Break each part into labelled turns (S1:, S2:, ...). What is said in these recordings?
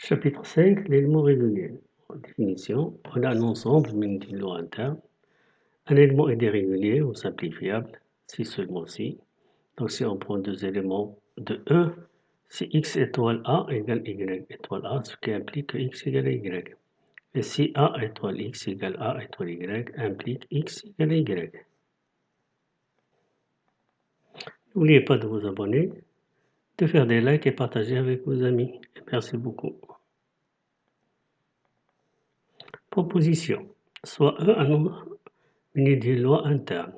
S1: Chapitre 5, l'élément régulier. En définition, on a un ensemble d'une loi interne. Un élément est dérégulier ou simplifiable, si seulement si. Donc si on prend deux éléments de E, si x étoile A égale y étoile A, ce qui implique que x égale y. Et si A étoile x égale A étoile y, implique x égale y. N'oubliez pas de vous abonner, de faire des likes et partager avec vos amis. Merci beaucoup. Proposition. Soit E un nombre muni d'une loi interne.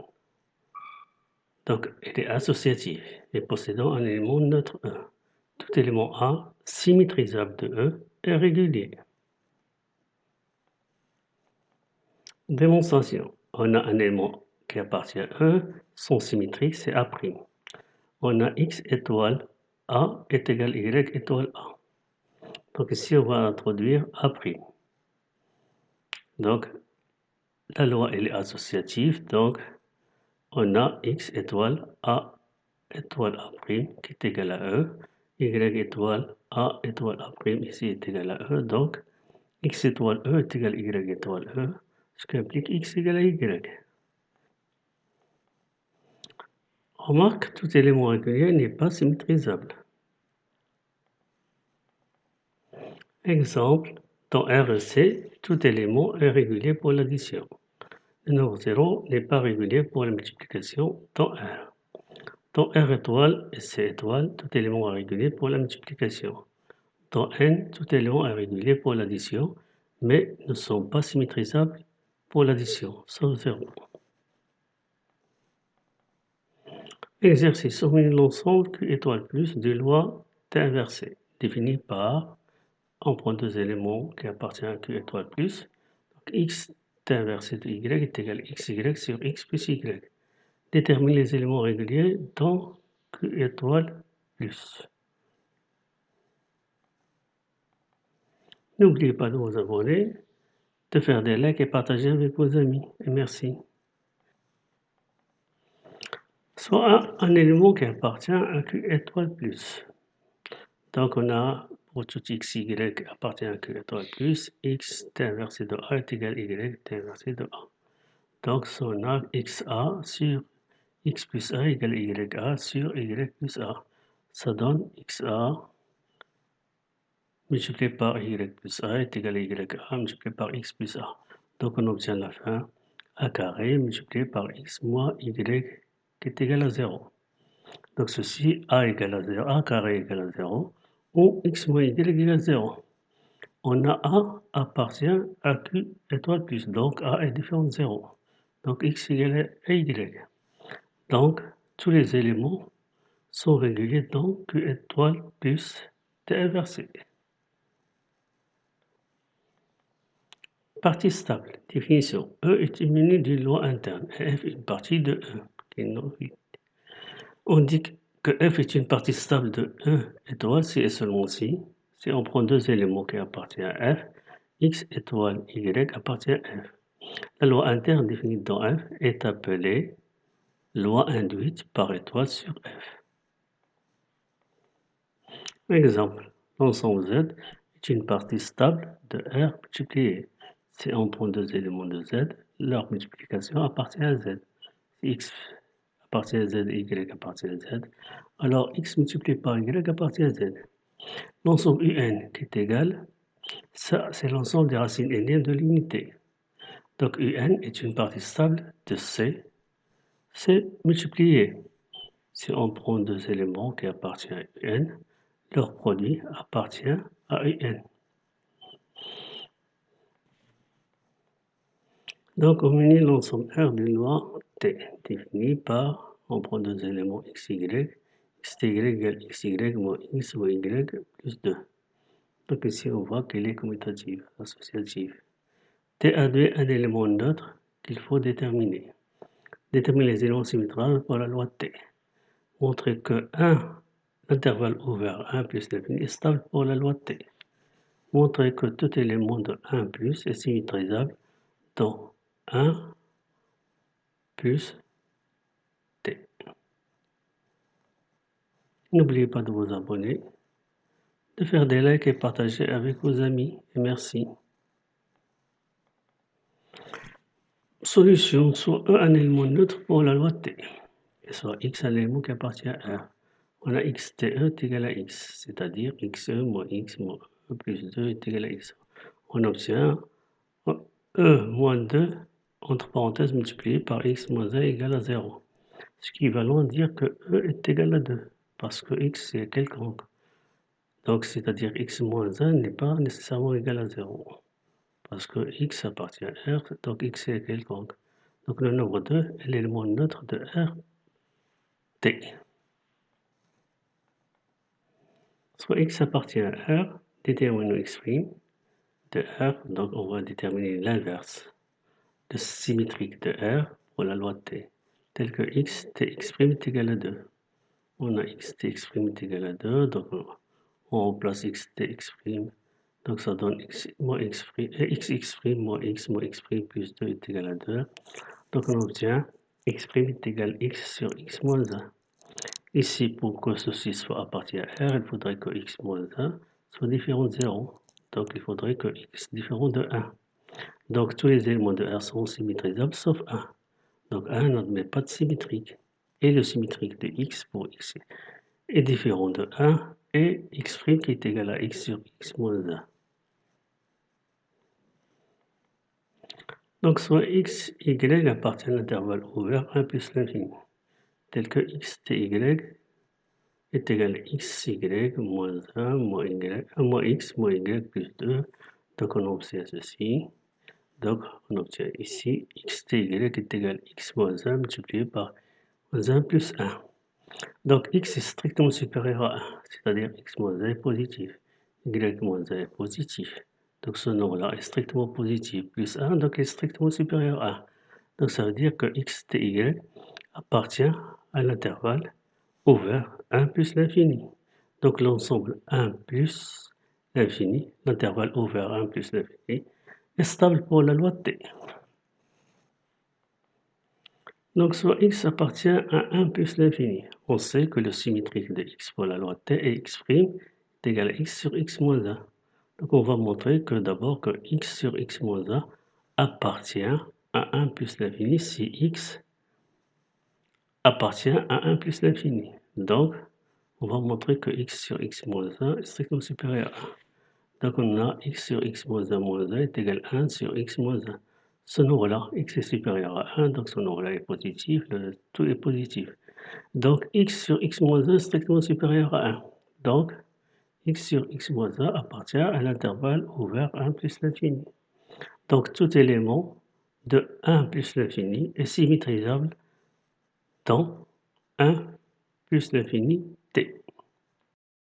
S1: Donc, elle est associative et possédant un élément neutre E. Tout élément A symétrisable de E est régulier. Démonstration. On a un élément qui appartient à E, son symétrique c'est A'. On a x étoile A est égal y étoile A. Donc ici on va introduire A'. Donc la loi elle est associative, donc on a x étoile A étoile A' qui est égal à E, y étoile A étoile A' ici est égal à E, donc x étoile E est égal à y étoile E, ce qui implique x égale à y. Remarque, tout élément régulier n'est pas symétrisable. Exemple, dans R et C, tout élément est régulier pour l'addition. Le nombre 0 n'est pas régulier pour la multiplication dans R. Dans R étoile et C étoile, tout élément est régulier pour la multiplication. Dans N, tout élément est régulier pour l'addition, mais ne sont pas symétrisables pour l'addition, sauf 0. Exercice. Soumis l'ensemble Q étoile plus de loi T inversée, définie par, on prend deux éléments qui appartiennent à Q étoile plus, donc x T inversé de y est égal à xy sur x plus y. Détermine les éléments réguliers dans Q étoile plus. N'oubliez pas de vous abonner, de faire des likes et partager avec vos amis. Et merci. Soit un élément qui appartient à Q étoile plus. Donc on a pour tout x, y appartient à Q étoile plus, x t inversé de A est égal à y t inversé de A. Donc on a xa sur x plus A égale ya sur y plus A. Ça donne xa multiplié par y plus A est égal à ya multiplié par x plus A. Donc on obtient la fin a carré multiplié par x moins y qui est égal à 0. Donc ceci a égale à 0, a carré égale à 0, ou x moins y égale à 0. On a a appartient à q étoile plus, donc a est différent de 0. Donc x égale à y. Donc tous les éléments sont réguliers dans q étoile plus t inversé. Partie stable. Définition. E est une unité d'une loi interne et F est une partie de E. On dit que F est une partie stable de E étoile si et seulement si on prend deux éléments qui appartiennent à F, x étoile y appartient à F. La loi interne définie dans F est appelée loi induite par étoile sur F. Exemple, l'ensemble Z est une partie stable de R multiplié. Si on prend deux éléments de Z, leur multiplication appartient à Z. Si x appartient à Z et y appartient à Z, alors x multiplié par y appartient à Z. L'ensemble UN qui est égal, ça c'est l'ensemble des racines énième de l'unité. Donc UN est une partie stable de C multiplié. Si on prend deux éléments qui appartiennent à UN, leur produit appartient à UN. Donc on unit l'ensemble R d'une loi T définie par, on prend deux éléments XY, XY égale XY moins X moins Y plus 2. Donc ici on voit qu'elle est commutative, associative. T admet un élément neutre qu'il faut déterminer. Déterminer les éléments symétriques pour la loi T. Montrer que 1, l'intervalle ouvert 1 plus l'infini est stable pour la loi T. Montrer que tout élément de 1 plus est symétrisable dans 1 plus T. N'oubliez pas de vous abonner, de faire des likes et partager avec vos amis. Et merci. Solution, soit E un élément neutre pour la loi T, et soit X un élément qui appartient à R. On a XTE est égal à X, c'est-à-dire XE moins X moins E plus 2 est égal à X. On obtient E moins 2 entre parenthèses multiplié par X moins 1 égale à 0. Ce qui va dire que E est égal à 2, parce que X est quelconque. Donc, c'est-à-dire X moins 1 n'est pas nécessairement égal à 0. Parce que X appartient à R, donc X est quelconque. Donc, le nombre 2 est l'élément neutre de R, T. Soit X appartient à R, déterminons X' de R, donc on va déterminer l'inverse de symétrique de R pour la loi T, tel que X, Tx' est égal à 2. On a X, Tx' est égal à 2, donc on remplace X, Tx', donc ça donne X moins X', X moins X moins X' plus 2 est égal à 2. Donc on obtient X' est égal à X sur X moins 1. Ici, pour que ceci soit appartient à R, il faudrait que X moins 1 soit différent de 0. Donc il faudrait que X différent de 1. Donc tous les éléments de R sont symétrisables sauf 1. Donc 1 n'admet pas de symétrique. Et le symétrique de X pour X est différent de 1 et X' qui est égal à X sur X moins 1. Donc soit X, Y appartient à l'intervalle ouvert 1 plus l'infini, tel que X, Ty est égal à xy moins 1 moins, moins x moins y plus 2. Donc on obtient ceci. Donc on obtient ici xty est égal à x moins 1 multiplié par moins 1 plus 1. Donc x est strictement supérieur à 1, c'est-à-dire x moins 1 est positif, y moins 1 est positif. Donc ce nombre-là est strictement positif, plus 1, donc il est strictement supérieur à 1. Donc ça veut dire que xty appartient à l'intervalle ouvert 1 plus l'infini. Donc l'ensemble 1 plus l'infini, l'intervalle ouvert 1 plus l'infini, est stable pour la loi de T. Donc soit x appartient à 1 plus l'infini. On sait que le symétrique de x pour la loi de T est x' est égal à x sur x moins 1. Donc on va montrer que d'abord que x sur x moins 1 appartient à 1 plus l'infini si x appartient à 1 plus l'infini. Donc on va montrer que x sur x moins 1 est strictement supérieur à 1. Donc on a x sur x moins 1 est égal à 1 sur x moins 1. Ce nombre-là, x est supérieur à 1, donc ce nombre-là est positif, tout est positif. Donc x sur x moins 1 est strictement supérieur à 1. Donc x sur x moins 1 appartient à l'intervalle ouvert 1 plus l'infini. Donc tout élément de 1 plus l'infini est symétrisable dans 1 plus l'infini t.